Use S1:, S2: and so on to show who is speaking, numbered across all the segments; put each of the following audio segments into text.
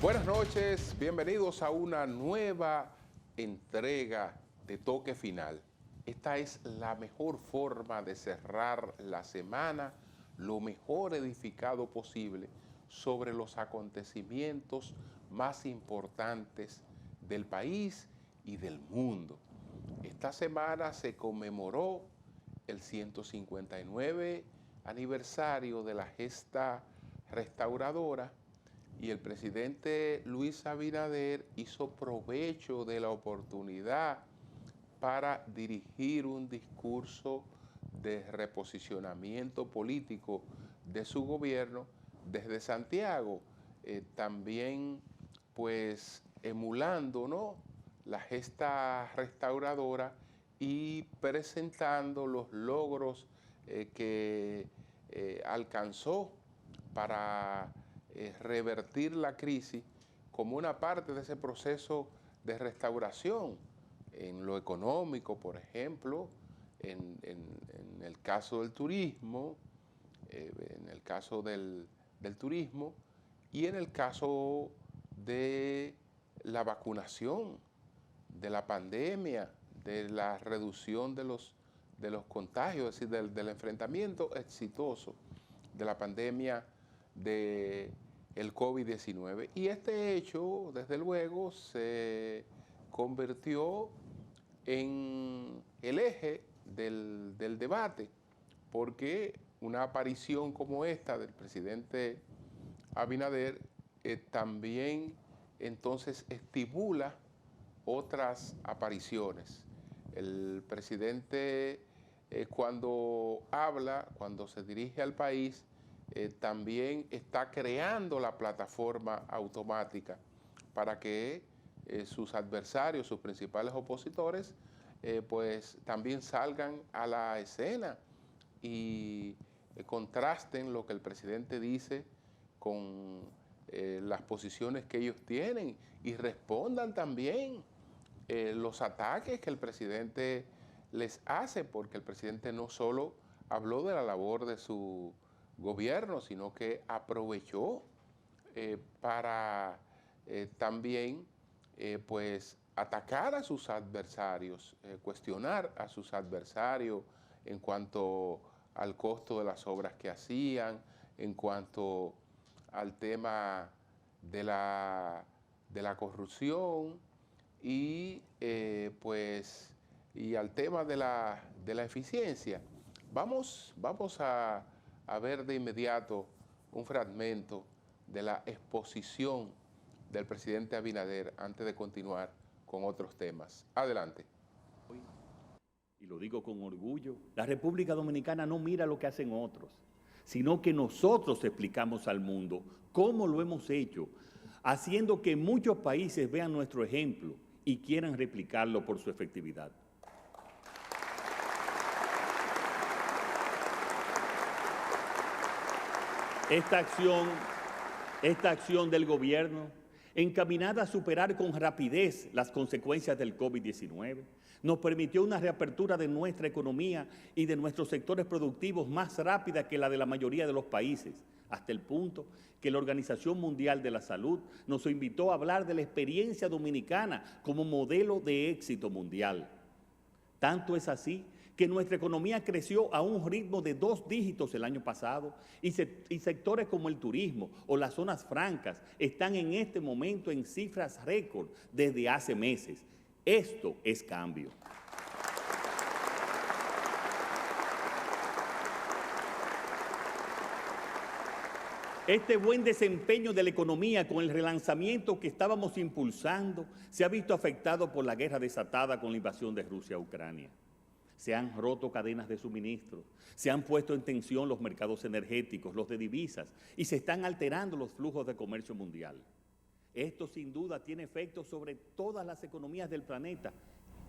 S1: Buenas noches, bienvenidos a una nueva entrega de Toque Final. Esta es la mejor forma de cerrar la semana lo mejor edificado posible sobre los acontecimientos más importantes del país y del mundo. Esta semana se conmemoró el 159 aniversario de la gesta restauradora y el presidente Luis Abinader hizo provecho de la oportunidad para dirigir un discurso de reposicionamiento político de su gobierno desde Santiago, también pues emulando, ¿no?, la gesta restauradora y presentando los logros que alcanzó para revertir la crisis como una parte de ese proceso de restauración en lo económico, por ejemplo, en el caso del turismo, turismo y en el caso de la vacunación, de la pandemia, de la reducción de los contagios, es decir, del enfrentamiento exitoso de la pandemia del COVID-19. Y este hecho, desde luego, se convirtió en el eje del debate, porque una aparición como esta del presidente Abinader también entonces estimula otras apariciones. El presidente cuando habla, cuando se dirige al país, también está creando la plataforma automática para que sus adversarios, sus principales opositores, pues también salgan a la escena y contrasten lo que el presidente dice con las posiciones que ellos tienen y respondan también los ataques que el presidente les hace, porque el presidente no solo habló de la labor de su gobierno, sino que aprovechó para también pues atacar a sus adversarios, cuestionar a sus adversarios en cuanto al costo de las obras que hacían, en cuanto al tema de la corrupción y pues y al tema de la eficiencia. Vamos a ver de inmediato un fragmento de la exposición del presidente Abinader antes de continuar con otros temas. Adelante.
S2: Y lo digo con orgullo, la República Dominicana no mira lo que hacen otros, sino que nosotros explicamos al mundo cómo lo hemos hecho, haciendo que muchos países vean nuestro ejemplo y quieran replicarlo por su efectividad. Esta acción del gobierno, encaminada a superar con rapidez las consecuencias del COVID-19, nos permitió una reapertura de nuestra economía y de nuestros sectores productivos más rápida que la de la mayoría de los países, hasta el punto que la Organización Mundial de la Salud nos invitó a hablar de la experiencia dominicana como modelo de éxito mundial. Tanto es así que nuestra economía creció a un ritmo de 2 dígitos el año pasado y sectores como el turismo o las zonas francas están en este momento en cifras récord desde hace meses. Esto es cambio. Este buen desempeño de la economía con el relanzamiento que estábamos impulsando se ha visto afectado por la guerra desatada con la invasión de Rusia a Ucrania. Se han roto cadenas de suministro, se han puesto en tensión los mercados energéticos, los de divisas, y se están alterando los flujos de comercio mundial. Esto sin duda tiene efectos sobre todas las economías del planeta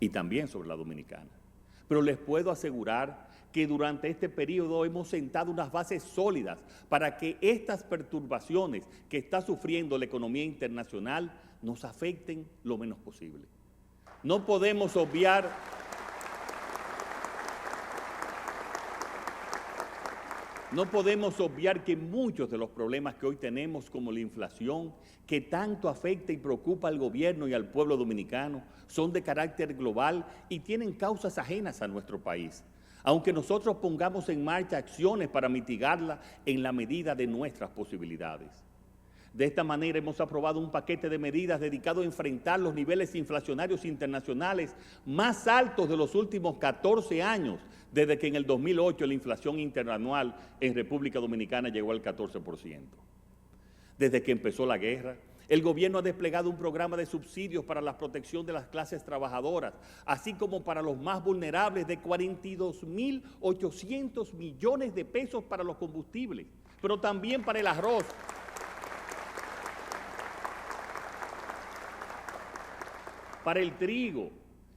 S2: y también sobre la dominicana. Pero les puedo asegurar que durante este periodo hemos sentado unas bases sólidas para que estas perturbaciones que está sufriendo la economía internacional nos afecten lo menos posible. No podemos obviar No podemos obviar que muchos de los problemas que hoy tenemos, como la inflación, que tanto afecta y preocupa al gobierno y al pueblo dominicano, son de carácter global y tienen causas ajenas a nuestro país, aunque nosotros pongamos en marcha acciones para mitigarla en la medida de nuestras posibilidades. De esta manera hemos aprobado un paquete de medidas dedicado a enfrentar los niveles inflacionarios internacionales más altos de los últimos 14 años, desde que en el 2008 la inflación interanual en República Dominicana llegó al 14%. Desde que empezó la guerra, el gobierno ha desplegado un programa de subsidios para la protección de las clases trabajadoras, así como para los más vulnerables, de 42.800 millones de pesos para los combustibles, pero también para el arroz, para el trigo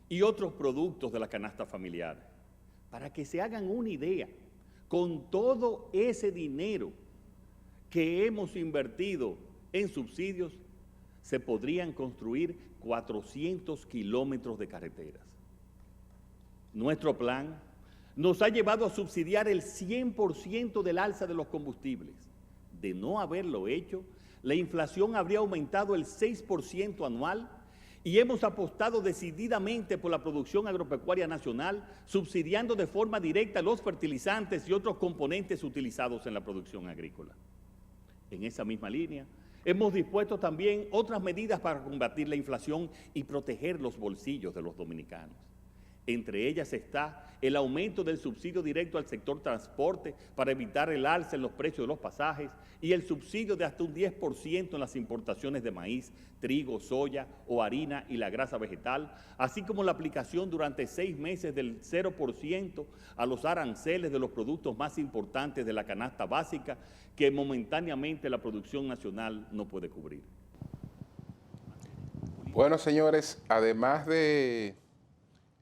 S2: y otros productos de la canasta familiar. Para que se hagan una idea, con todo ese dinero que hemos invertido en subsidios, se podrían construir 400 kilómetros de carreteras. Nuestro plan nos ha llevado a subsidiar el 100% del alza de los combustibles. De no haberlo hecho, la inflación habría aumentado el 6% anual, y hemos apostado decididamente por la producción agropecuaria nacional, subsidiando de forma directa los fertilizantes y otros componentes utilizados en la producción agrícola. En esa misma línea, hemos dispuesto también otras medidas para combatir la inflación y proteger los bolsillos de los dominicanos. Entre ellas está el aumento del subsidio directo al sector transporte para evitar el alza en los precios de los pasajes y el subsidio de hasta un 10% en las importaciones de maíz, trigo, soya o harina y la grasa vegetal, así como la aplicación durante 6 meses del 0% a los aranceles de los productos más importantes de la canasta básica que momentáneamente la producción nacional no puede cubrir.
S1: Bueno, señores, además de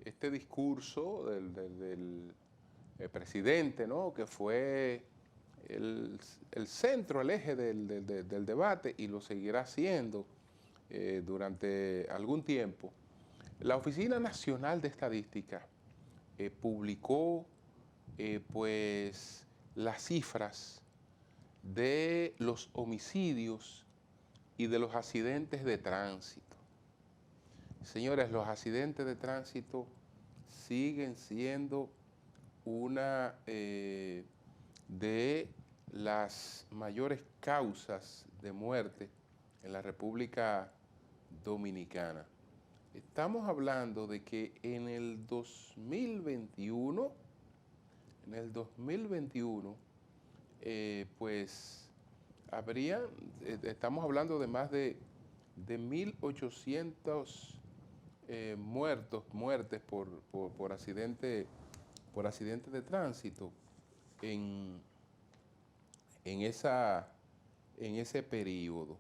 S1: este discurso del presidente, ¿no?, que fue el centro, el eje del debate y lo seguirá siendo durante algún tiempo, la Oficina Nacional de Estadística publicó pues las cifras de los homicidios y de los accidentes de tránsito. Señores, los accidentes de tránsito siguen siendo una de las mayores causas de muerte en la República Dominicana. Estamos hablando de que en el 2021, pues estamos hablando de más de 1.800 muertes por accidente de tránsito en ese periodo.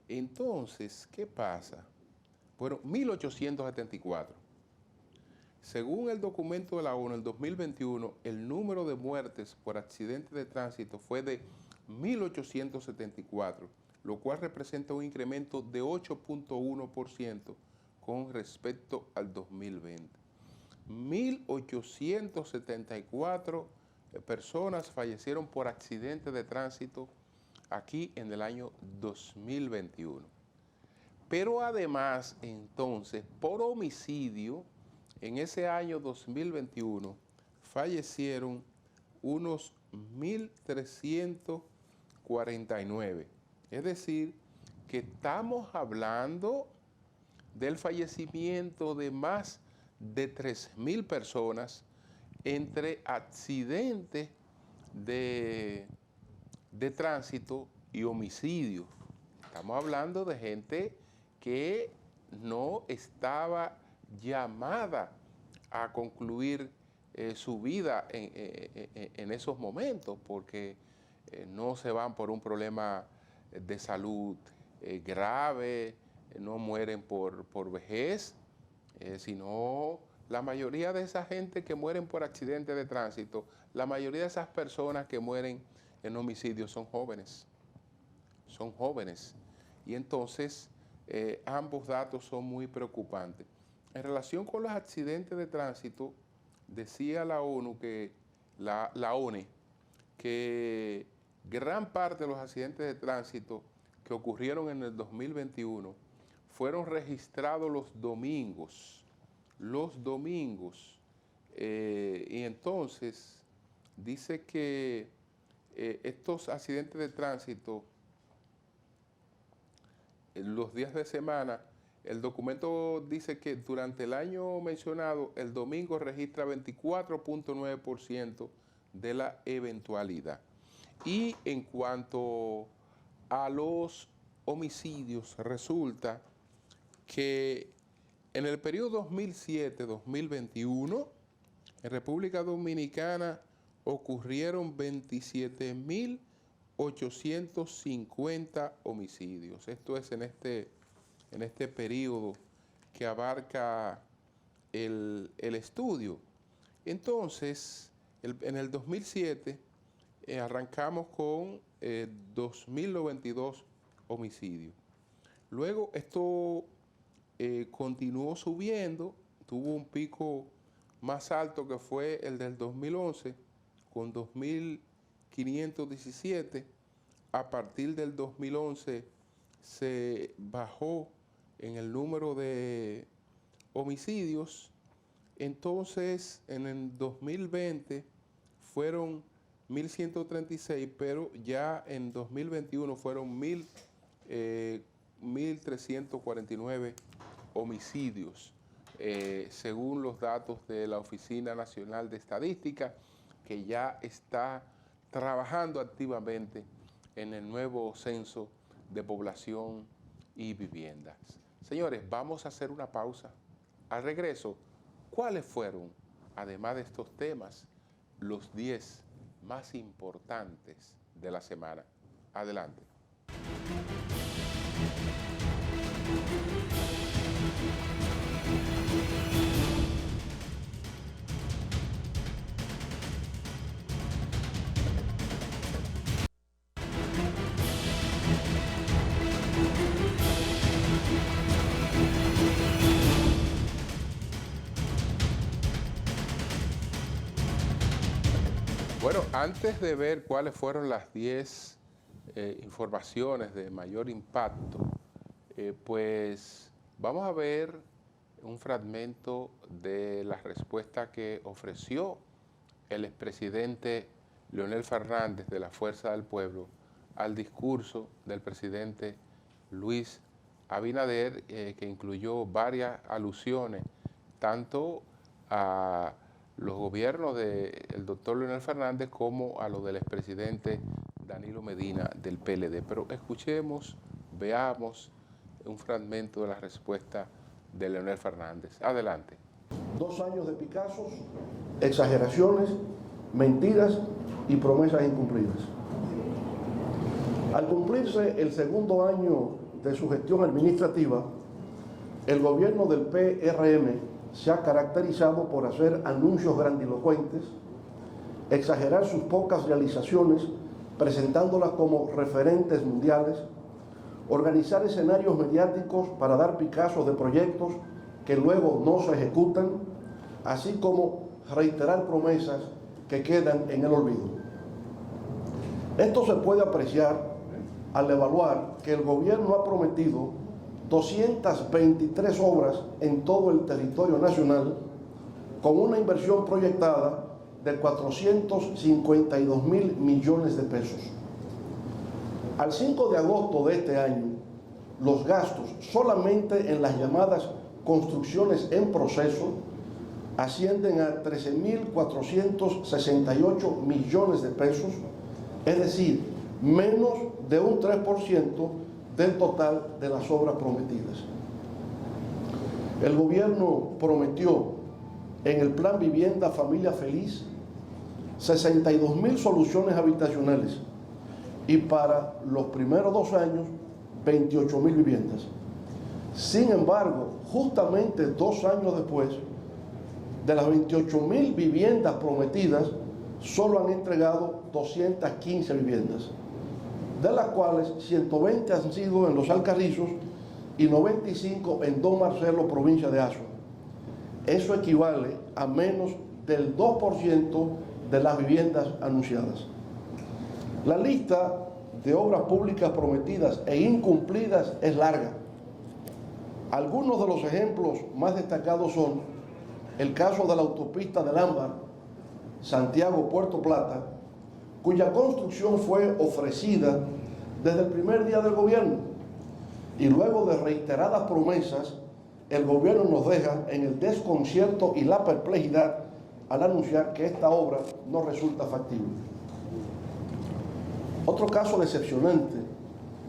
S1: Entonces, ¿qué pasa? Bueno, 1.874. Según el documento de la ONU, en el 2021, el número de muertes por accidente de tránsito fue de 1.874, lo cual representa un incremento de 8.1% con respecto al 2020. 1.874 personas fallecieron por accidentes de tránsito aquí en el año 2021. Pero además, entonces, por homicidio, en ese año 2021 fallecieron unos 1.349. Es decir, que estamos hablando del fallecimiento de más de 3.000 personas entre accidentes de tránsito y homicidios. Estamos hablando de gente que no estaba llamada a concluir su vida en esos momentos, porque no se van por un problema de salud grave, no mueren por vejez, sino la mayoría de esa gente que mueren por accidentes de tránsito, la mayoría de esas personas que mueren en homicidios son jóvenes. Y entonces ambos datos son muy preocupantes. En relación con los accidentes de tránsito, decía la ONU que la ONE que gran parte de los accidentes de tránsito que ocurrieron en el 2021 fueron registrados los domingos. Y entonces dice que estos accidentes de tránsito, en los días de semana, el documento dice que durante el año mencionado, el domingo registra 24.9% de la eventualidad. Y en cuanto a los homicidios, resulta que en el periodo 2007-2021, en República Dominicana ocurrieron 27.850 homicidios. Esto es en este periodo que abarca el estudio. Entonces, en el 2007 arrancamos con 2.092 homicidios. Luego esto continuó subiendo, tuvo un pico más alto que fue el del 2011, con 2.517. A partir del 2011 se bajó en el número de homicidios. Entonces, en el 2020 fueron 1.136, pero ya en 2021 fueron 1.349 homicidios, según los datos de la Oficina Nacional de Estadística, que ya está trabajando activamente en el nuevo censo de población y viviendas. Señores, vamos a hacer una pausa. Al regreso, ¿cuáles fueron, además de estos temas, los 10 más importantes de la semana? Adelante. Bueno, antes de ver cuáles fueron las 10 informaciones de mayor impacto, pues vamos a ver un fragmento de la respuesta que ofreció el expresidente Leonel Fernández de la Fuerza del Pueblo al discurso del presidente Luis Abinader, que incluyó varias alusiones tanto a los gobiernos del doctor Leonel Fernández como a los del expresidente Danilo Medina del PLD. Pero escuchemos, veamos un fragmento de la respuesta de Leonel Fernández. Adelante.
S3: 2 años de picazos, exageraciones, mentiras y promesas incumplidas. Al cumplirse el segundo año de su gestión administrativa, el gobierno del PRM se ha caracterizado por hacer anuncios grandilocuentes, exagerar sus pocas realizaciones, presentándolas como referentes mundiales, organizar escenarios mediáticos para dar picazos de proyectos que luego no se ejecutan, así como reiterar promesas que quedan en el olvido. Esto se puede apreciar al evaluar que el gobierno ha prometido 223 obras en todo el territorio nacional con una inversión proyectada de 452.000 millones de pesos. Al 5 de agosto de este año, los gastos solamente en las llamadas construcciones en proceso ascienden a 13.468 millones de pesos, es decir, menos de un 3% del total de las obras prometidas. El gobierno prometió en el Plan Vivienda Familia Feliz 62.000 soluciones habitacionales y para los primeros 2 años 28.000 viviendas. Sin embargo, justamente 2 años después, de las 28.000 viviendas prometidas, solo han entregado 215 viviendas, de las cuales 120 han sido en Los Alcarrizos y 95 en Don Marcelo, provincia de Azua. Eso equivale a menos del 2% de las viviendas anunciadas. La lista de obras públicas prometidas e incumplidas es larga. Algunos de los ejemplos más destacados son el caso de la autopista del Ámbar, Santiago-Puerto Plata, cuya construcción fue ofrecida desde el primer día del gobierno y luego de reiteradas promesas, el gobierno nos deja en el desconcierto y la perplejidad al anunciar que esta obra no resulta factible. Otro caso decepcionante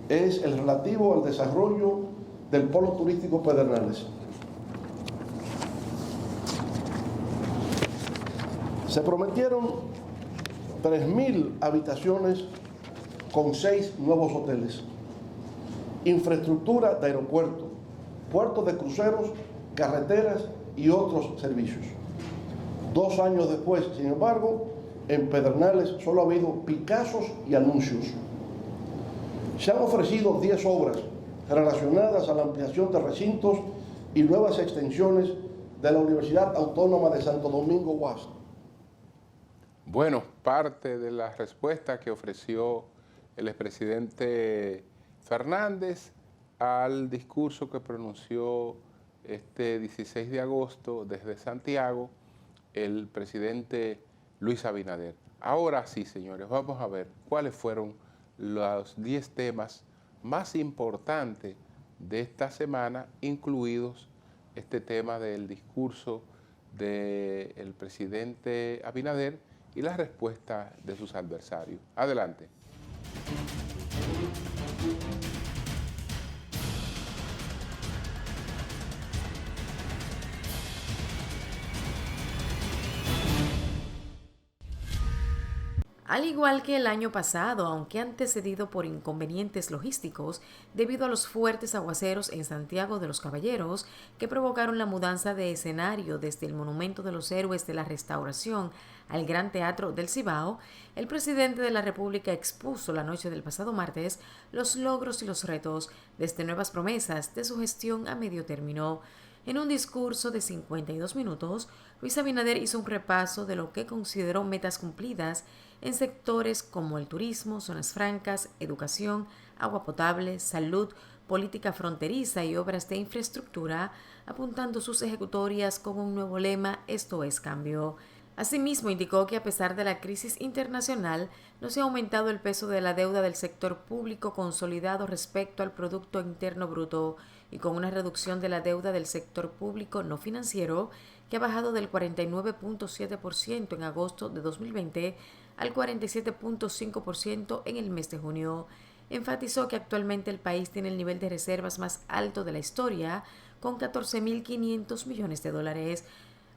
S3: es el relativo al desarrollo del polo turístico Pedernales. Se prometieron 3.000 habitaciones con 6 nuevos hoteles, infraestructura de aeropuerto, puertos de cruceros, carreteras y otros servicios. 2 años después, sin embargo, en Pedernales solo ha habido picazos y anuncios. Se han ofrecido 10 obras relacionadas a la ampliación de recintos y nuevas extensiones de la Universidad Autónoma de Santo Domingo, UAS.
S1: Bueno, parte de la respuesta que ofreció el expresidente Fernández al discurso que pronunció este 16 de agosto desde Santiago el presidente Luis Abinader. Ahora sí, señores, vamos a ver cuáles fueron los 10 temas más importantes de esta semana, incluidos este tema del discurso del presidente Abinader y la respuesta de sus adversarios. Adelante.
S4: Al igual que el año pasado, aunque antecedido por inconvenientes logísticos debido a los fuertes aguaceros en Santiago de los Caballeros que provocaron la mudanza de escenario desde el Monumento de los Héroes de la Restauración al Gran Teatro del Cibao, el presidente de la República expuso la noche del pasado martes los logros y los retos desde nuevas promesas de su gestión a medio término. En un discurso de 52 minutos, Luis Abinader hizo un repaso de lo que consideró metas cumplidas en sectores como el turismo, zonas francas, educación, agua potable, salud, política fronteriza y obras de infraestructura, apuntando sus ejecutorias con un nuevo lema: esto es cambio. Asimismo, indicó que a pesar de la crisis internacional, no se ha aumentado el peso de la deuda del sector público consolidado respecto al Producto Interno Bruto y con una reducción de la deuda del sector público no financiero que ha bajado del 49.7% en agosto de 2020 al 47.5% en el mes de junio. Enfatizó que actualmente el país tiene el nivel de reservas más alto de la historia, con 14.500 millones de dólares.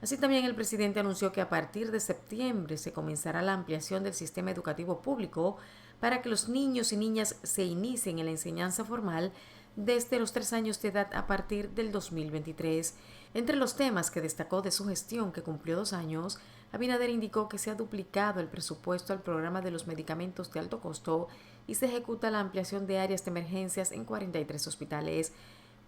S4: Así también el presidente anunció que a partir de septiembre se comenzará la ampliación del sistema educativo público para que los niños y niñas se inicien en la enseñanza formal desde los 3 años de edad a partir del 2023. Entre los temas que destacó de su gestión, que cumplió 2 años, Abinader indicó que se ha duplicado el presupuesto al programa de los medicamentos de alto costo y se ejecuta la ampliación de áreas de emergencias en 43 hospitales.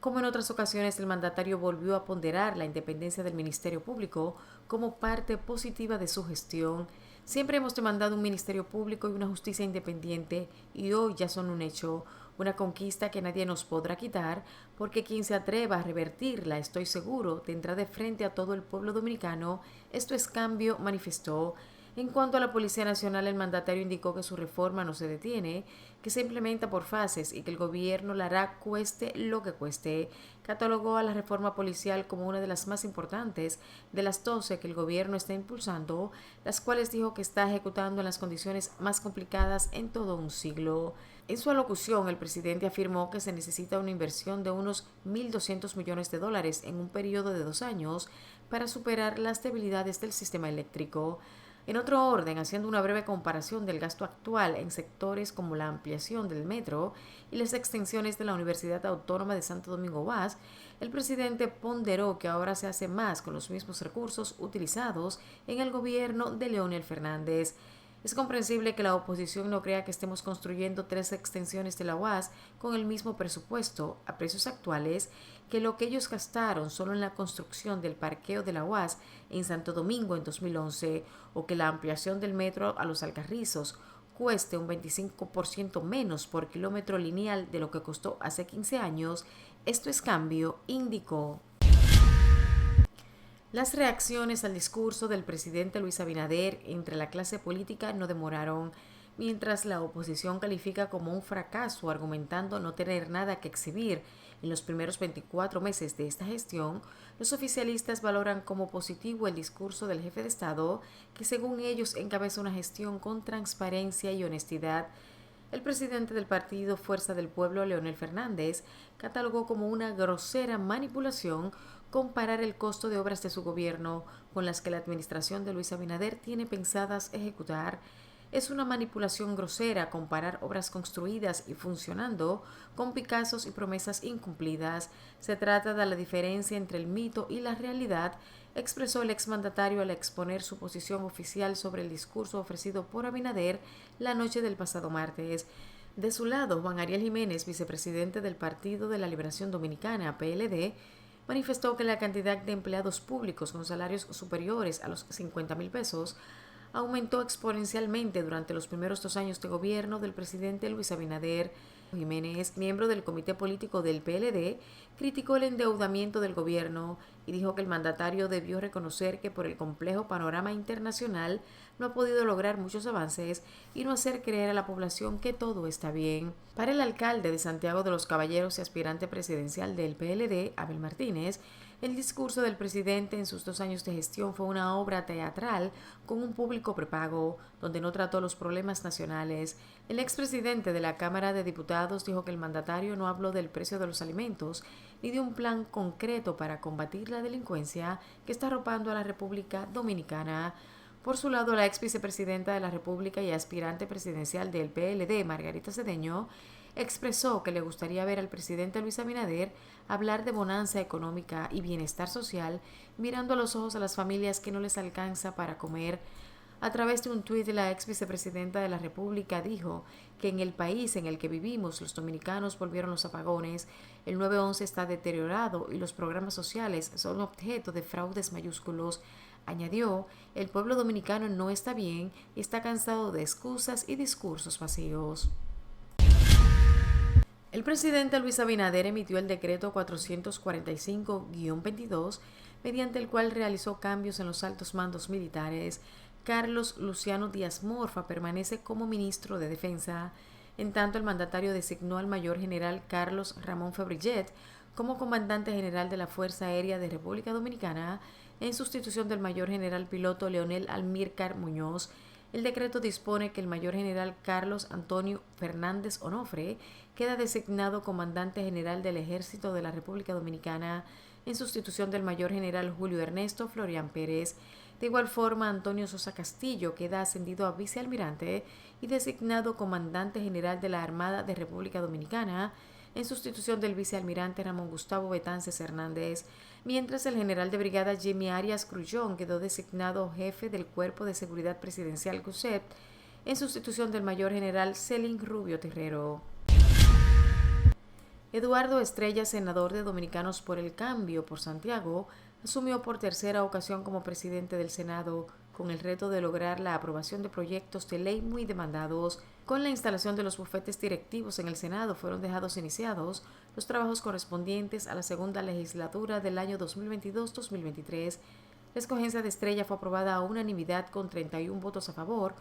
S4: Como en otras ocasiones, el mandatario volvió a ponderar la independencia del Ministerio Público como parte positiva de su gestión. Siempre hemos demandado un Ministerio Público y una justicia independiente y hoy ya son un hecho, una conquista que nadie nos podrá quitar, porque quien se atreva a revertirla, estoy seguro, tendrá de frente a todo el pueblo dominicano. Esto es cambio, manifestó. En cuanto a la Policía Nacional, el mandatario indicó que su reforma no se detiene, que se implementa por fases y que el gobierno la hará cueste lo que cueste. Catalogó a la reforma policial como una de las más importantes de las 12 que el gobierno está impulsando, las cuales dijo que está ejecutando en las condiciones más complicadas en todo un siglo. En su alocución, el presidente afirmó que se necesita una inversión de unos 1.200 millones de dólares en un periodo de 2 años para superar las debilidades del sistema eléctrico. En otro orden, haciendo una breve comparación del gasto actual en sectores como la ampliación del metro y las extensiones de la Universidad Autónoma de Santo Domingo UAS, el presidente ponderó que ahora se hace más con los mismos recursos utilizados en el gobierno de Leonel Fernández. Es comprensible que la oposición no crea que estemos construyendo 3 extensiones de la UAS con el mismo presupuesto a precios actuales que lo que ellos gastaron solo en la construcción del parqueo de la UAS en Santo Domingo en 2011 o que la ampliación del metro a Los Alcarrizos, cueste un 25% menos por kilómetro lineal de lo que costó hace 15 años, esto es cambio, indicó. Las reacciones al discurso del presidente Luis Abinader entre la clase política no demoraron. Mientras la oposición califica como un fracaso, argumentando no tener nada que exhibir en los primeros 24 meses de esta gestión, los oficialistas valoran como positivo el discurso del jefe de Estado, que según ellos encabeza una gestión con transparencia y honestidad. El presidente del partido Fuerza del Pueblo, Leonel Fernández, catalogó como una grosera manipulación comparar el costo de obras de su gobierno con las que la administración de Luis Abinader tiene pensadas ejecutar. Es una manipulación grosera comparar obras construidas y funcionando con Picassos y promesas incumplidas. Se trata de la diferencia entre el mito y la realidad, expresó el exmandatario al exponer su posición oficial sobre el discurso ofrecido por Abinader la noche del pasado martes. De su lado, Juan Ariel Jiménez, vicepresidente del Partido de la Liberación Dominicana, PLD, manifestó que la cantidad de empleados públicos con salarios superiores a los 50,000 pesos aumentó exponencialmente durante los primeros 2 años de gobierno del presidente Luis Abinader. Jiménez, miembro del comité político del PLD, criticó el endeudamiento del gobierno y dijo que el mandatario debió reconocer que por el complejo panorama internacional no ha podido lograr muchos avances y no hacer creer a la población que todo está bien. Para el alcalde de Santiago de los Caballeros y aspirante presidencial del PLD, Abel Martínez, el discurso del presidente en sus 2 años de gestión fue una obra teatral con un público prepago, donde no trató los problemas nacionales. El expresidente de la Cámara de Diputados dijo que el mandatario no habló del precio de los alimentos ni de un plan concreto para combatir la delincuencia que está arropando a la República Dominicana. Por su lado, la ex vicepresidenta de la República y aspirante presidencial del PLD, Margarita Cedeño, expresó que le gustaría ver al presidente Luis Abinader hablar de bonanza económica y bienestar social, mirando a los ojos a las familias que no les alcanza para comer. A través de un tuit, la ex vicepresidenta de la República dijo que en el país en el que vivimos los dominicanos volvieron los apagones, el 911 está deteriorado y los programas sociales son objeto de fraudes mayúsculos. Añadió, el pueblo dominicano no está bien y está cansado de excusas y discursos vacíos. El presidente Luis Abinader emitió el decreto 445-22, mediante el cual realizó cambios en los altos mandos militares. Carlos Luciano Díaz Morfa permanece como ministro de Defensa. En tanto, el mandatario designó al mayor general Carlos Ramón Febrillet como comandante general de la Fuerza Aérea de República Dominicana, en sustitución del mayor general piloto Leonel Almícar Muñoz. El decreto dispone que el mayor general Carlos Antonio Fernández Onofre queda designado comandante general del Ejército de la República Dominicana, en sustitución del mayor general Julio Ernesto Florián Pérez. De igual forma, Antonio Sosa Castillo queda ascendido a vicealmirante y designado comandante general de la Armada de República Dominicana, en sustitución del vicealmirante Ramón Gustavo Betances Hernández, mientras el general de brigada Jimmy Arias Crullón quedó designado jefe del Cuerpo de Seguridad Presidencial CUSEP, en sustitución del mayor general Celín Rubio Terrero. Eduardo Estrella, senador de Dominicanos por el Cambio por Santiago, asumió por tercera ocasión como presidente del Senado, con el reto de lograr la aprobación de proyectos de ley muy demandados. Con la instalación de los bufetes directivos en el Senado fueron dejados iniciados los trabajos correspondientes a la segunda legislatura del año 2022-2023. La escogencia de Estrella fue aprobada a unanimidad con 31 votos a favor,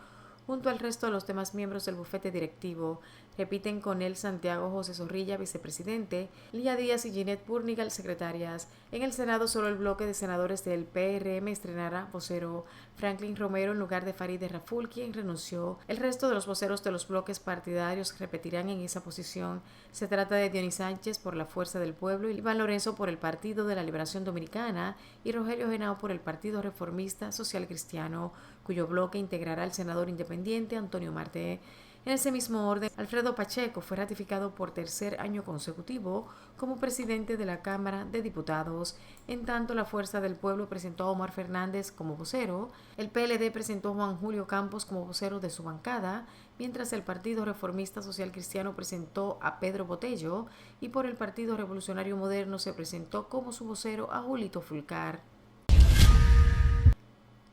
S4: junto al resto de los demás miembros del bufete directivo. Repiten con él Santiago José Zorrilla, vicepresidente, Lía Díaz y Ginette Púrnigal, secretarias. En el Senado, solo el bloque de senadores del PRM estrenará vocero. Franklin Romero en lugar de Farideh Raful, quien renunció. El resto de los voceros de los bloques partidarios repetirán en esa posición. Se trata de Dionis Sánchez por la Fuerza del Pueblo, Iván Lorenzo por el Partido de la Liberación Dominicana y Rogelio Genao por el Partido Reformista Social Cristiano, cuyo bloque integrará el senador independiente Antonio Marte. En ese mismo orden, Alfredo Pacheco fue ratificado por tercer año consecutivo como presidente de la Cámara de Diputados. En tanto, la Fuerza del Pueblo presentó a Omar Fernández como vocero, el PLD presentó a Juan Julio Campos como vocero de su bancada, mientras el Partido Reformista Social Cristiano presentó a Pedro Botello y por el Partido Revolucionario Moderno se presentó como su vocero a Julito Fulcar.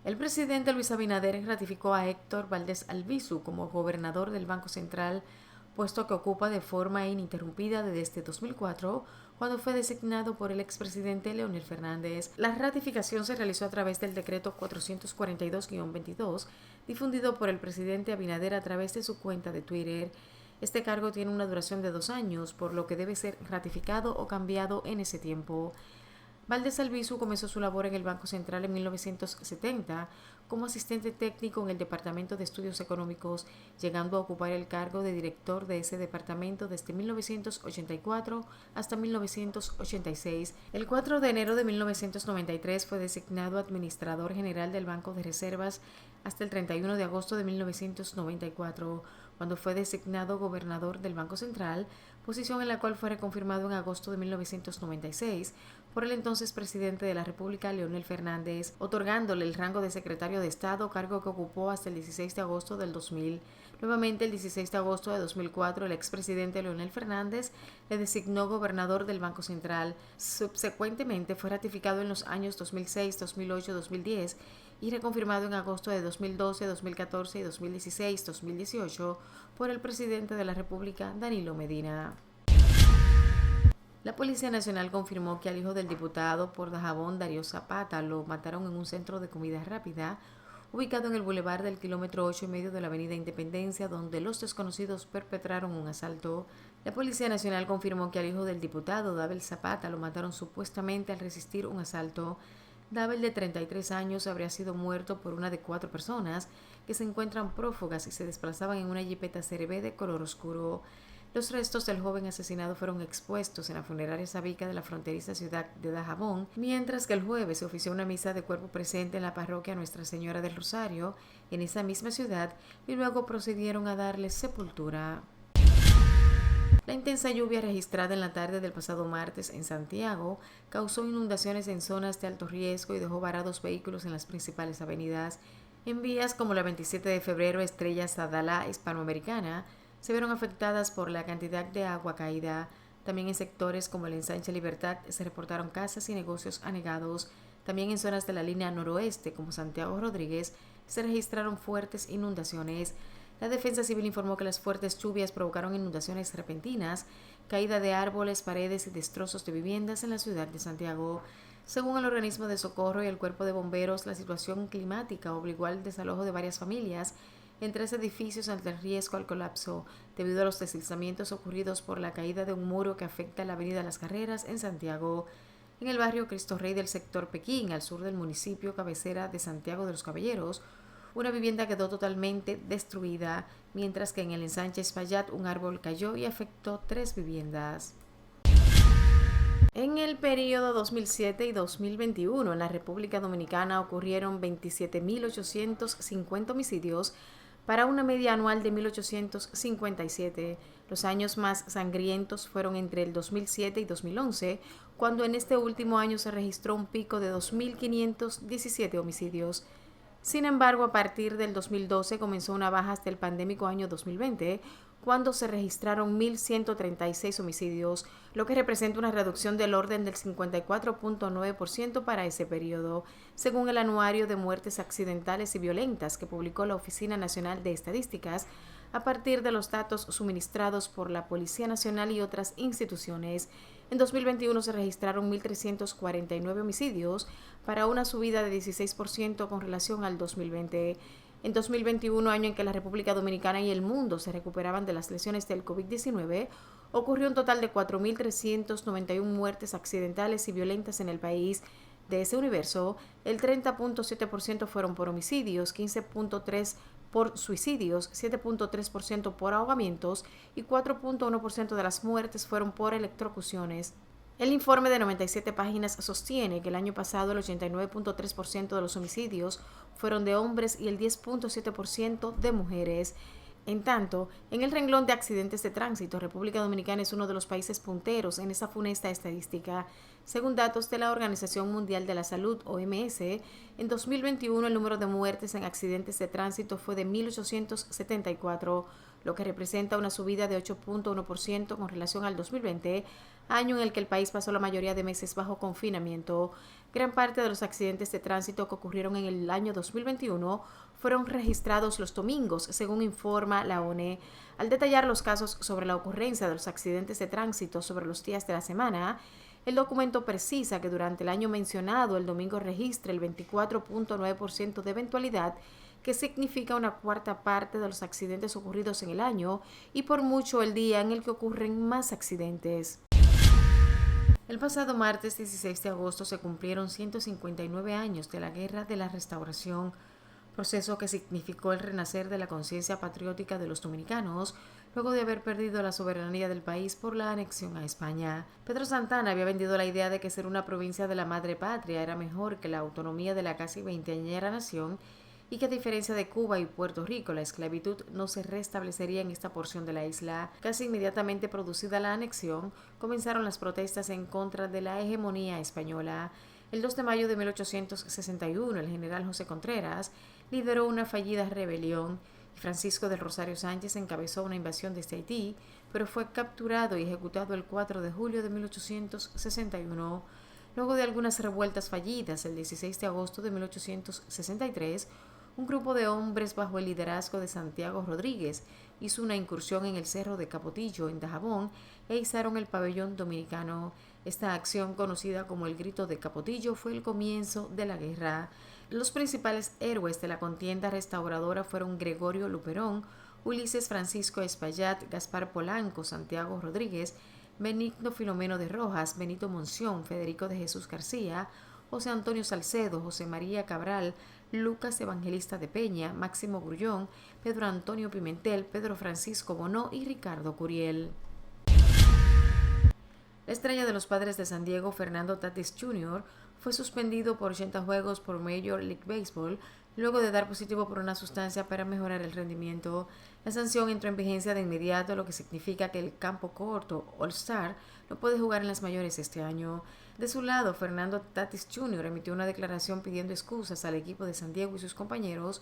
S4: El presidente Luis Abinader ratificó a Héctor Valdés Albizu como gobernador del Banco Central, puesto que ocupa de forma ininterrumpida desde 2004, cuando fue designado por el expresidente Leonel Fernández. La ratificación se realizó a través del decreto 442-22, difundido por el presidente Abinader a través de su cuenta de Twitter. Este cargo tiene una duración de 2 años, por lo que debe ser ratificado o cambiado en ese tiempo. Valdés Albizu comenzó su labor en el Banco Central en 1970 como asistente técnico en el Departamento de Estudios Económicos, llegando a ocupar el cargo de director de ese departamento desde 1984 hasta 1986. El 4 de enero de 1993 fue designado administrador general del Banco de Reservas hasta el 31 de agosto de 1994, cuando fue designado gobernador del Banco Central, posición en la cual fue reconfirmado en agosto de 1996 por el entonces presidente de la República, Leonel Fernández, otorgándole el rango de secretario de Estado, cargo que ocupó hasta el 16 de agosto del 2000. Nuevamente, el 16 de agosto de 2004, el expresidente Leonel Fernández le designó gobernador del Banco Central. Subsecuentemente, fue ratificado en los años 2006, 2008, 2010 y reconfirmado en agosto de 2012, 2014 y 2016, 2018 por el presidente de la República, Danilo Medina. La Policía Nacional confirmó que al hijo del diputado por Dajabón, Darío Zapata, lo mataron en un centro de comida rápida ubicado en el bulevar del kilómetro 8,5 de la avenida Independencia, donde los desconocidos perpetraron un asalto. La Policía Nacional confirmó que al hijo del diputado, Dabel Zapata, lo mataron supuestamente al resistir un asalto. Dabel, de 33 años, habría sido muerto por una de 4 personas que se encuentran prófugas y se desplazaban en una jipeta CRB de color oscuro. Los restos del joven asesinado fueron expuestos en la funeraria Sabica de la fronteriza ciudad de Dajabón, mientras que el jueves se ofició una misa de cuerpo presente en la parroquia Nuestra Señora del Rosario, en esa misma ciudad, y luego procedieron a darle sepultura. La intensa lluvia registrada en la tarde del pasado martes en Santiago causó inundaciones en zonas de alto riesgo y dejó varados vehículos en las principales avenidas. En vías como la 27 de febrero, Estrella Sadalá Hispanoamericana, se vieron afectadas por la cantidad de agua caída. También en sectores como el Ensanche Libertad se reportaron casas y negocios anegados. También en zonas de la línea noroeste, como Santiago Rodríguez, se registraron fuertes inundaciones. La Defensa Civil informó que las fuertes lluvias provocaron inundaciones repentinas, caída de árboles, paredes y destrozos de viviendas en la ciudad de Santiago. Según el organismo de socorro y el cuerpo de bomberos, la situación climática obligó al desalojo de varias familias en 3 edificios ante el riesgo al colapso, debido a los deslizamientos ocurridos por la caída de un muro que afecta la avenida Las Carreras en Santiago. En el barrio Cristo Rey del sector Pekín, al sur del municipio cabecera de Santiago de los Caballeros, una vivienda quedó totalmente destruida, mientras que en el ensanche Espaillat un árbol cayó y afectó 3 viviendas. En el periodo 2007 y 2021, en la República Dominicana ocurrieron 27.850 homicidios, para una media anual de 1.857. Los años más sangrientos fueron entre el 2007 y 2011, cuando en este último año se registró un pico de 2.517 homicidios. Sin embargo, a partir del 2012 comenzó una baja hasta el pandémico año 2020, cuando se registraron 1.136 homicidios, lo que representa una reducción del orden del 54.9% para ese periodo, según el Anuario de Muertes Accidentales y Violentas que publicó la Oficina Nacional de Estadísticas, a partir de los datos suministrados por la Policía Nacional y otras instituciones. En 2021 se registraron 1.349 homicidios, para una subida de 16% con relación al 2020. En 2021, año en que la República Dominicana y el mundo se recuperaban de las lesiones del COVID-19, ocurrió un total de 4.391 muertes accidentales y violentas en el país. De ese universo, el 30.7% fueron por homicidios, 15.3% por suicidios, 7.3% por ahogamientos y 4.1% de las muertes fueron por electrocuciones. El informe de 97 páginas sostiene que el año pasado el 89.3% de los homicidios fueron de hombres y el 10.7% de mujeres. En tanto, en el renglón de accidentes de tránsito, República Dominicana es uno de los países punteros en esa funesta estadística. Según datos de la Organización Mundial de la Salud, OMS, en 2021 el número de muertes en accidentes de tránsito fue de 1.874, lo que representa una subida de 8.1% con relación al 2020, año en el que el país pasó la mayoría de meses bajo confinamiento. Gran parte de los accidentes de tránsito que ocurrieron en el año 2021 fueron registrados los domingos, según informa la ONE. Al detallar los casos sobre la ocurrencia de los accidentes de tránsito sobre los días de la semana, el documento precisa que durante el año mencionado el domingo registra el 24.9% de eventualidad, que significa una cuarta parte de los accidentes ocurridos en el año y por mucho el día en el que ocurren más accidentes. El pasado martes 16 de agosto se cumplieron 159 años de la Guerra de la Restauración, proceso que significó el renacer de la conciencia patriótica de los dominicanos luego de haber perdido la soberanía del país por la anexión a España. Pedro Santana había vendido la idea de que ser una provincia de la madre patria era mejor que la autonomía de la casi veinteañera nación y que a diferencia de Cuba y Puerto Rico, la esclavitud no se restablecería en esta porción de la isla. Casi inmediatamente producida la anexión, comenzaron las protestas en contra de la hegemonía española. El 2 de mayo de 1861, el general José Contreras lideró una fallida rebelión y Francisco del Rosario Sánchez encabezó una invasión desde Haití, pero fue capturado y ejecutado el 4 de julio de 1861. Luego de algunas revueltas fallidas, el 16 de agosto de 1863, un grupo de hombres bajo el liderazgo de Santiago Rodríguez hizo una incursión en el cerro de Capotillo, en Dajabón, e izaron el pabellón dominicano. Esta acción, conocida como el Grito de Capotillo, fue el comienzo de la guerra. Los principales héroes de la contienda restauradora fueron Gregorio Luperón, Ulises Francisco Espaillat, Gaspar Polanco, Santiago Rodríguez, Benigno Filomeno de Rojas, Benito Monción, Federico de Jesús García, José Antonio Salcedo, José María Cabral, Lucas Evangelista de Peña, Máximo Grullón, Pedro Antonio Pimentel, Pedro Francisco Bonó y Ricardo Curiel. La estrella de los Padres de San Diego, Fernando Tatis Jr., fue suspendido por 80 juegos por Major League Baseball luego de dar positivo por una sustancia para mejorar el rendimiento. La sanción entró en vigencia de inmediato, lo que significa que el campo corto All-Star no puede jugar en las mayores este año. De su lado, Fernando Tatis Jr. emitió una declaración pidiendo excusas al equipo de San Diego y sus compañeros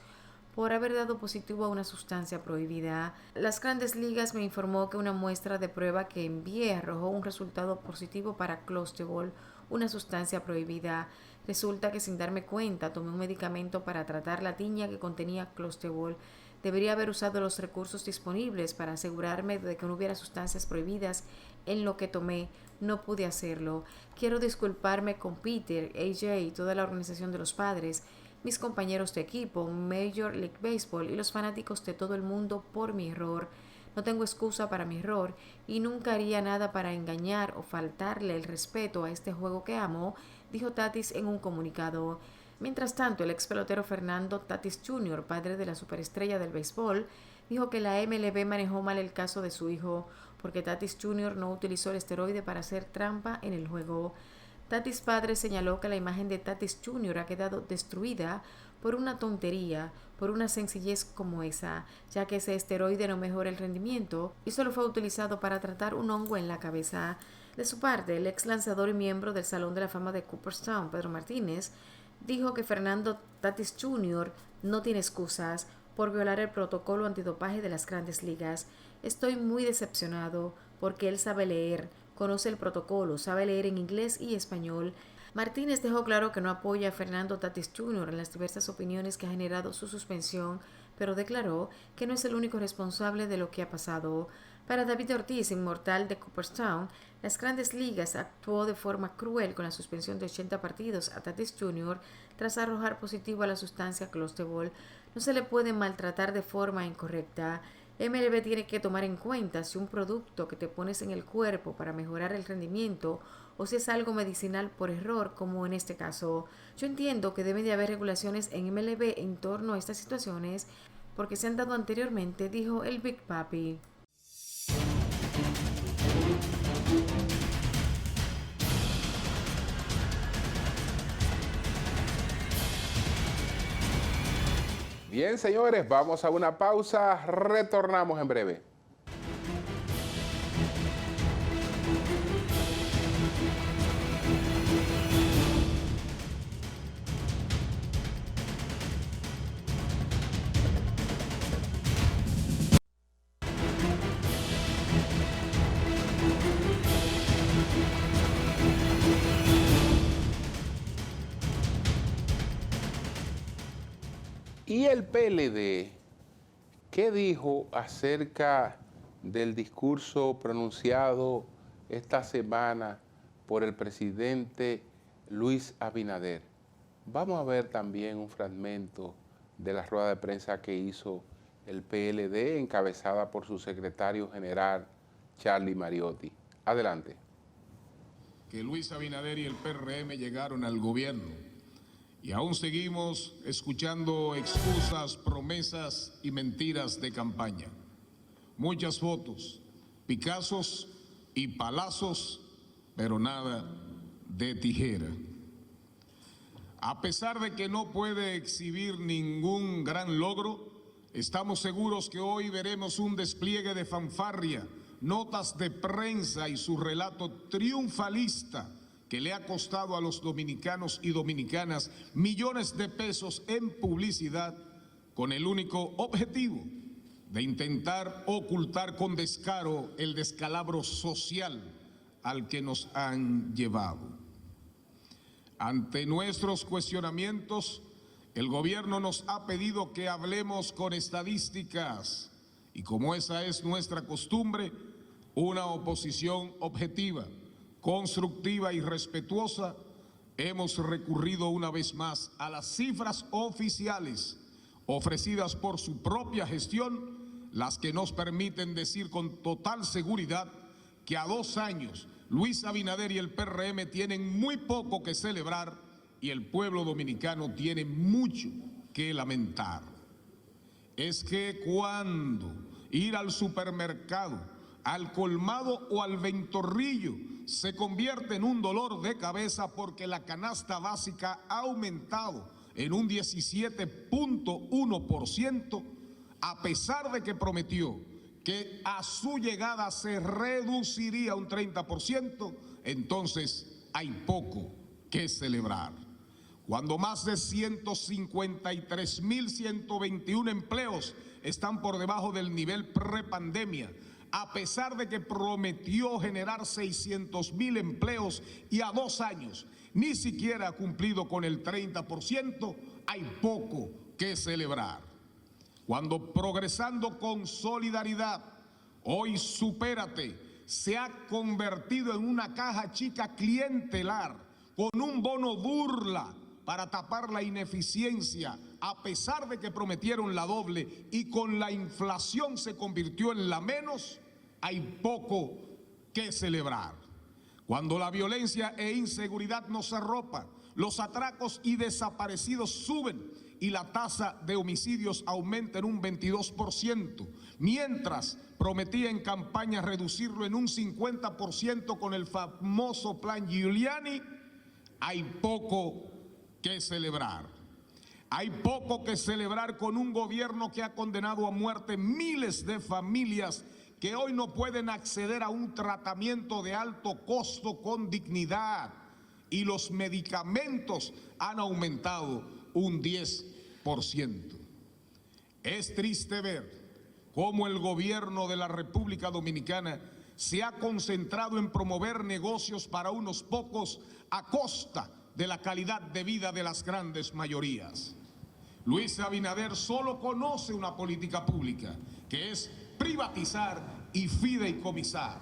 S4: por haber dado positivo a una sustancia prohibida. Las Grandes Ligas me informó que una muestra de prueba que envié arrojó un resultado positivo para clostebol, una sustancia prohibida. Resulta que sin darme cuenta tomé un medicamento para tratar la tiña que contenía clostebol. Debería haber usado los recursos disponibles para asegurarme de que no hubiera sustancias prohibidas en lo que tomé. No pude hacerlo. Quiero disculparme con Peter, AJ y toda la organización de los padres, mis compañeros de equipo, Major League Baseball y los fanáticos de todo el mundo por mi error. No tengo excusa para mi error y nunca haría nada para engañar o faltarle el respeto a este juego que amo, dijo Tatis en un comunicado. Mientras tanto, el ex pelotero Fernando Tatis Jr., padre de la superestrella del béisbol, dijo que la MLB manejó mal el caso de su hijo porque Tatis Jr. no utilizó el esteroide para hacer trampa en el juego. Tatis padre señaló que la imagen de Tatis Jr. ha quedado destruida por una tontería, por una sencillez como esa, ya que ese esteroide no mejora el rendimiento y solo fue utilizado para tratar un hongo en la cabeza. De su parte, el ex lanzador y miembro del Salón de la Fama de Cooperstown, Pedro Martínez, dijo que Fernando Tatis Jr. no tiene excusas por violar el protocolo antidopaje de las Grandes Ligas. Estoy muy decepcionado porque él sabe leer, conoce el protocolo, sabe leer en inglés y español. Martínez dejó claro que no apoya a Fernando Tatis Jr. en las diversas opiniones que ha generado su suspensión, pero declaró que no es el único responsable de lo que ha pasado. Para David Ortiz, inmortal de Cooperstown, las Grandes Ligas actuó de forma cruel con la suspensión de 80 partidos a Tatis Jr. tras arrojar positivo a la sustancia clostebol. No se le puede maltratar de forma incorrecta. MLB tiene que tomar en cuenta si un producto que te pones en el cuerpo para mejorar el rendimiento o si es algo medicinal por error, como en este caso. Yo entiendo que debe de haber regulaciones en MLB en torno a estas situaciones porque se han dado anteriormente, dijo el Big Papi.
S1: Bien, señores, vamos a una pausa, retornamos en breve. ¿Y el PLD qué dijo acerca del discurso pronunciado esta semana por el presidente Luis Abinader? Vamos a ver también un fragmento de la rueda de prensa que hizo el PLD, encabezada por su secretario general, Charlie Mariotti. Adelante.
S5: Que Luis Abinader y el PRM llegaron al gobierno y aún seguimos escuchando excusas, promesas y mentiras de campaña. Muchas fotos, Picassos y palazos, pero nada de tijera. A pesar de que no puede exhibir ningún gran logro, estamos seguros que hoy veremos un despliegue de fanfarria, notas de prensa y su relato triunfalista que le ha costado a los dominicanos y dominicanas millones de pesos en publicidad con el único objetivo de intentar ocultar con descaro el descalabro social al que nos han llevado. Ante nuestros cuestionamientos, el gobierno nos ha pedido que hablemos con estadísticas y como esa es nuestra costumbre, una oposición objetiva, constructiva y respetuosa, hemos recurrido una vez más a las cifras oficiales ofrecidas por su propia gestión, las que nos permiten decir con total seguridad que a 2 años Luis Abinader y el PRM tienen muy poco que celebrar y el pueblo dominicano tiene mucho que lamentar. Es que cuando ir al supermercado, al colmado o al ventorrillo se convierte en un dolor de cabeza porque la canasta básica ha aumentado en un 17.1%, a pesar de que prometió que a su llegada se reduciría un 30%, entonces hay poco que celebrar. Cuando más de 153.121 empleos están por debajo del nivel prepandemia, a pesar de que prometió generar 600.000 empleos y a 2 años ni siquiera ha cumplido con el 30%, hay poco que celebrar. Cuando Progresando con Solidaridad, hoy Supérate, se ha convertido en una caja chica clientelar con un bono burla para tapar la ineficiencia, a pesar de que prometieron la doble y con la inflación se convirtió en la menos, hay poco que celebrar. Cuando la violencia e inseguridad nos arropan, los atracos y desaparecidos suben y la tasa de homicidios aumenta en un 22%, mientras prometía en campaña reducirlo en un 50% con el famoso plan Giuliani, hay poco que celebrar. Hay poco que celebrar con un gobierno que ha condenado a muerte miles de familias que hoy no pueden acceder a un tratamiento de alto costo con dignidad y los medicamentos han aumentado un 10%. Es triste ver cómo el gobierno de la República Dominicana se ha concentrado en promover negocios para unos pocos a costa de la calidad de vida de las grandes mayorías. Luis Abinader solo conoce una política pública, que es privatizar y fideicomisar.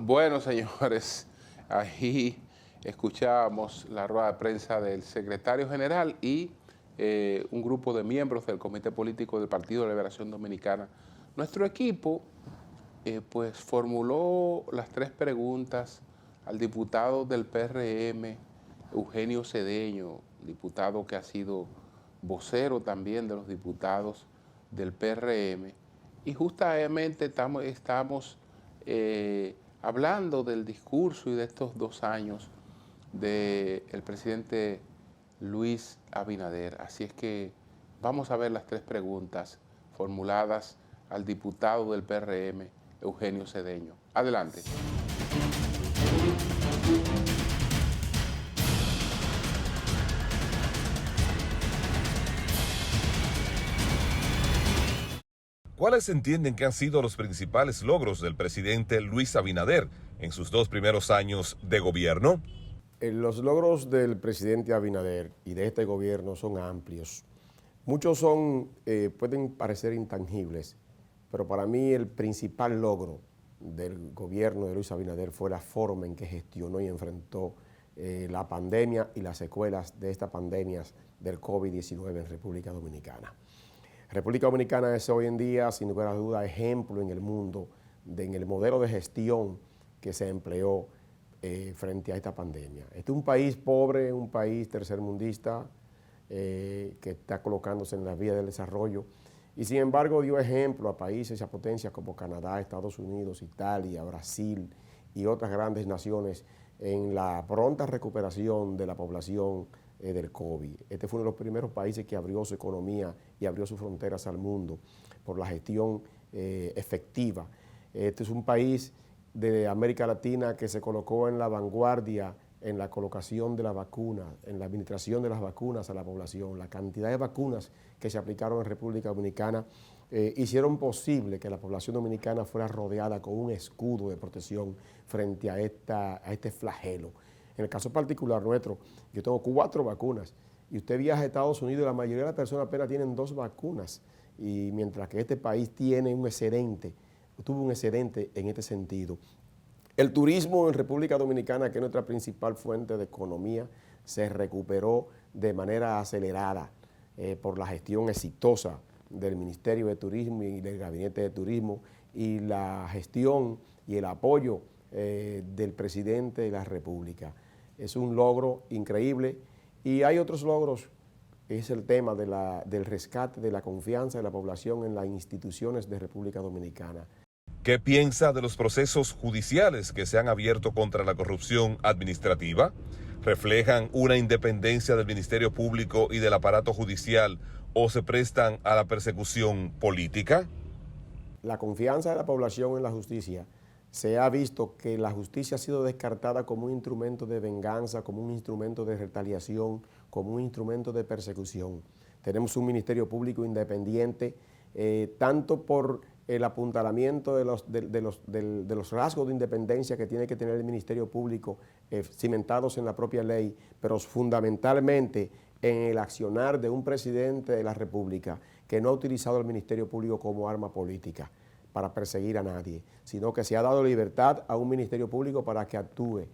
S1: Bueno, señores, ahí escuchábamos la rueda de prensa del secretario general y un grupo de miembros del Comité Político del Partido de Liberación Dominicana. Nuestro equipo pues formuló las 3 preguntas al diputado del PRM, Eugenio Cedeño, diputado que ha sido vocero también de los diputados del PRM, y justamente estamos hablando del discurso y de estos 2 años del presidente Luis Abinader. Así es que vamos a ver las 3 preguntas formuladas al diputado del PRM, Eugenio Cedeño. Adelante.
S6: ¿Cuáles entienden que han sido los principales logros del presidente Luis Abinader en sus 2 primeros años de gobierno?
S7: Los logros del presidente Abinader y de este gobierno son amplios. Muchos pueden parecer intangibles, pero para mí el principal logro del gobierno de Luis Abinader fue la forma en que gestionó y enfrentó la pandemia y las secuelas de estas pandemias del COVID-19 en República Dominicana. República Dominicana es hoy en día, sin lugar a duda, ejemplo en el mundo en el modelo de gestión que se empleó frente a esta pandemia. Este es un país pobre, un país tercermundista que está colocándose en la vía del desarrollo y sin embargo dio ejemplo a países y a potencias como Canadá, Estados Unidos, Italia, Brasil y otras grandes naciones en la pronta recuperación de la población del COVID. Este fue uno de los primeros países que abrió su economía y abrió sus fronteras al mundo por la gestión efectiva. Este es un país de América Latina que se colocó en la vanguardia en la colocación de la vacuna, en la administración de las vacunas a la población. La cantidad de vacunas que se aplicaron en República Dominicana hicieron posible que la población dominicana fuera rodeada con un escudo de protección frente a este flagelo. En el caso particular nuestro, yo tengo 4 vacunas y usted viaja a Estados Unidos y la mayoría de las personas apenas tienen 2 vacunas y mientras que este país tiene un excedente, tuvo un excedente en este sentido. El turismo en República Dominicana, que es nuestra principal fuente de economía, se recuperó de manera acelerada por la gestión exitosa del Ministerio de Turismo y del Gabinete de Turismo y la gestión y el apoyo del presidente de la República. Es un logro increíble y hay otros logros, es el tema del rescate de la confianza de la población en las instituciones de República Dominicana.
S6: ¿Qué piensa de los procesos judiciales que se han abierto contra la corrupción administrativa? ¿Reflejan una independencia del Ministerio Público y del aparato judicial o se prestan a la persecución política?
S7: La confianza de la población en la justicia, se ha visto que la justicia ha sido descartada como un instrumento de venganza, como un instrumento de retaliación, como un instrumento de persecución. Tenemos un Ministerio Público independiente, tanto por el apuntalamiento de los rasgos de independencia que tiene que tener el Ministerio Público cimentados en la propia ley, pero fundamentalmente en el accionar de un presidente de la República que no ha utilizado el Ministerio Público como arma política para perseguir a nadie, sino que se ha dado libertad a un Ministerio Público para que actúe,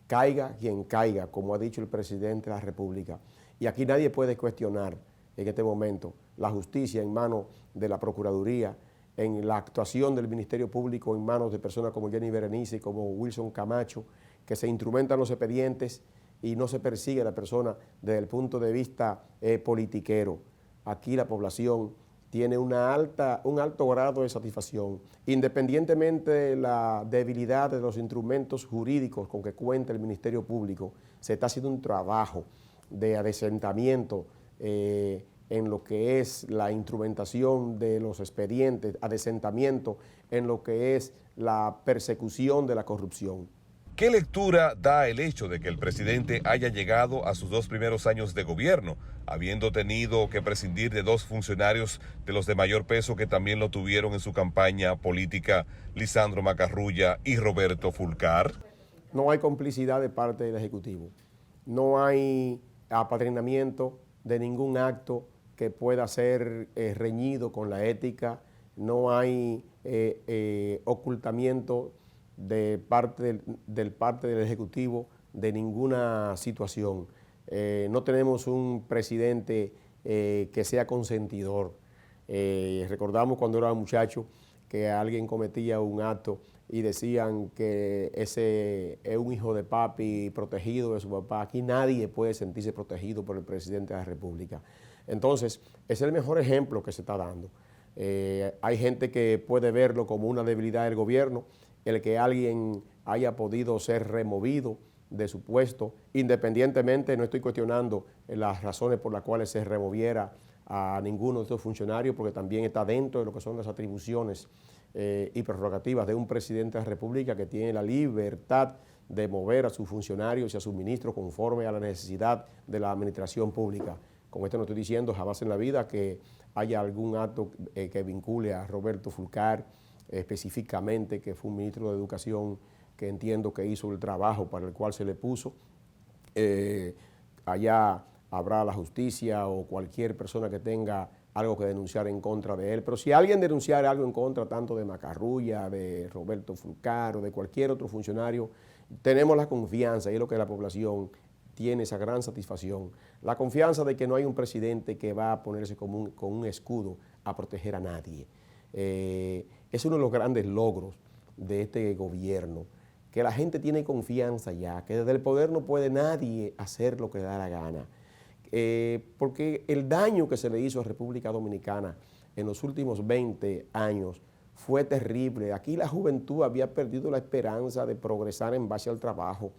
S7: caiga quien caiga, como ha dicho el presidente de la República. Y aquí nadie puede cuestionar en este momento la justicia en manos de la Procuraduría, en la actuación del Ministerio Público en manos de personas como Jenny Berenice y como Wilson Camacho, que se instrumentan los expedientes y no se persigue a la persona desde el punto de vista politiquero. Aquí la población tiene un alto grado de satisfacción, independientemente de la debilidad de los instrumentos jurídicos con que cuenta el Ministerio Público. Se está haciendo un trabajo de adesentamiento en lo que es la instrumentación de los expedientes, adesentamiento en lo que es la persecución de la corrupción.
S6: ¿Qué lectura da el hecho de que el presidente haya llegado a sus 2 primeros años de gobierno, habiendo tenido que prescindir de 2 funcionarios de los de mayor peso que también lo tuvieron en su campaña política, Lisandro Macarrulla y Roberto Fulcar?
S7: No hay complicidad de parte del Ejecutivo, no hay apadrinamiento de ningún acto que pueda ser reñido con la ética, no hay ocultamiento de parte del Ejecutivo de ninguna situación. No tenemos un presidente que sea consentidor. Recordamos cuando era muchacho que alguien cometía un acto y decían que ese es un hijo de papi protegido de su papá. Aquí nadie puede sentirse protegido por el presidente de la República. Entonces, es el mejor ejemplo que se está dando. Hay gente que puede verlo como una debilidad del gobierno, el que alguien haya podido ser removido de su puesto, independientemente, no estoy cuestionando las razones por las cuales se removiera a ninguno de estos funcionarios, porque también está dentro de lo que son las atribuciones y prerrogativas de un presidente de la República que tiene la libertad de mover a sus funcionarios y a sus ministros conforme a la necesidad de la administración pública. Con esto no estoy diciendo jamás en la vida que haya algún acto que vincule a Roberto Fulcar específicamente, que fue un ministro de Educación que entiendo que hizo el trabajo para el cual se le puso allá habrá la justicia o cualquier persona que tenga algo que denunciar en contra de él. Pero si alguien denunciara algo en contra tanto de Macarrulla, de Roberto Fulcar o de cualquier otro funcionario, tenemos la confianza, y es lo que la población tiene esa gran satisfacción, la confianza de que no hay un presidente que va a ponerse con un escudo a proteger a nadie. Es uno de los grandes logros de este gobierno, que la gente tiene confianza ya, que desde el poder no puede nadie hacer lo que le da la gana. Porque el daño que se le hizo a República Dominicana en los últimos 20 años fue terrible. Aquí la juventud había perdido la esperanza de progresar en base al trabajo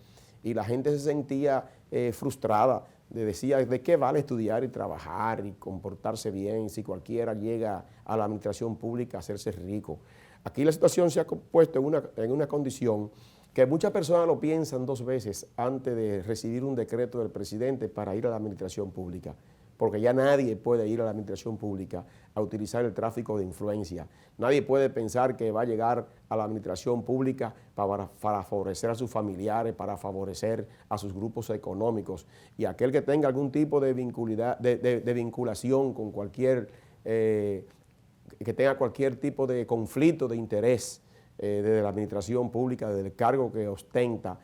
S7: y la gente se sentía frustrada, decía, ¿de qué vale estudiar y trabajar y comportarse bien si cualquiera llega a la administración pública a hacerse rico? Aquí la situación se ha puesto en una condición que muchas personas lo piensan 2 veces antes de recibir un decreto del presidente para ir a la administración pública, porque ya nadie puede ir a la administración pública a utilizar el tráfico de influencia. Nadie puede pensar que va a llegar a la administración pública para favorecer a sus familiares, para favorecer a sus grupos económicos. Y aquel que tenga algún tipo de vinculación con cualquier, que tenga cualquier tipo de conflicto de interés desde la administración pública, desde el cargo que ostenta,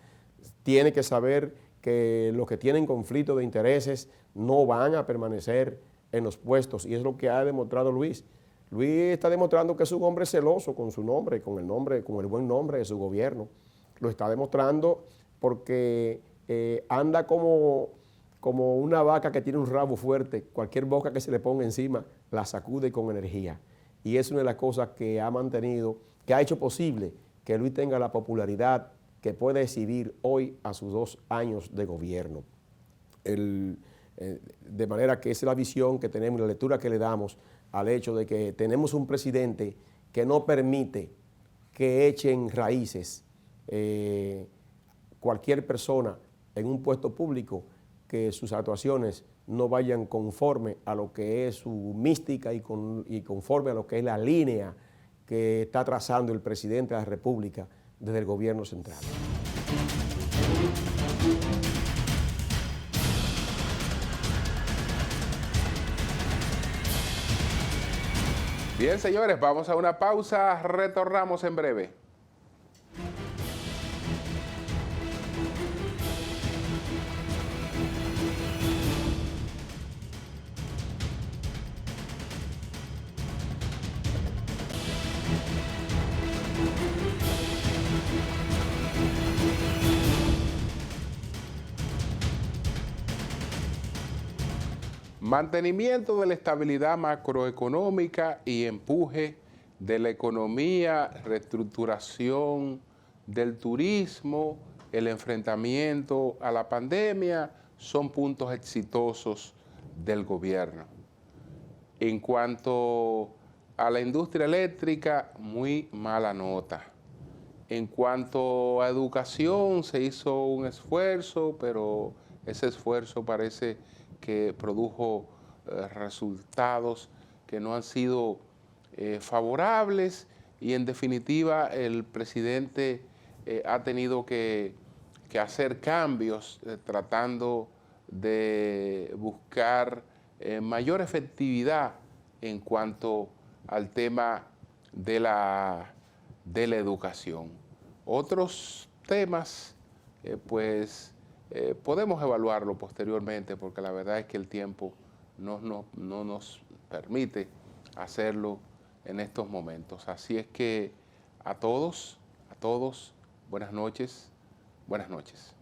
S7: tiene que saber que los que tienen conflicto de intereses no van a permanecer en los puestos, y es lo que ha demostrado Luis. Luis está demostrando que es un hombre celoso con su nombre, con el buen nombre de su gobierno. Lo está demostrando porque anda como una vaca que tiene un rabo fuerte. Cualquier boca que se le ponga encima la sacude con energía. Y es una de las cosas que ha mantenido, que ha hecho posible que Luis tenga la popularidad que puede exhibir hoy a sus 2 años de gobierno. De manera que esa es la visión que tenemos, la lectura que le damos al hecho de que tenemos un presidente que no permite que echen raíces cualquier persona en un puesto público, que sus actuaciones no vayan conforme a lo que es su mística y conforme a lo que es la línea que está trazando el presidente de la República desde el gobierno central.
S1: Bien, señores, vamos a una pausa, retornamos en breve. Mantenimiento de la estabilidad macroeconómica y empuje de la economía, reestructuración del turismo, el enfrentamiento a la pandemia, son puntos exitosos del gobierno. En cuanto a la industria eléctrica, muy mala nota. En cuanto a educación, se hizo un esfuerzo, pero ese esfuerzo parece que produjo resultados que no han sido favorables, y en definitiva el presidente ha tenido que hacer cambios tratando de buscar mayor efectividad en cuanto al tema de la educación. Otros temas, podemos evaluarlo posteriormente, porque la verdad es que el tiempo no nos permite hacerlo en estos momentos. Así es que a todos, buenas noches. Buenas noches.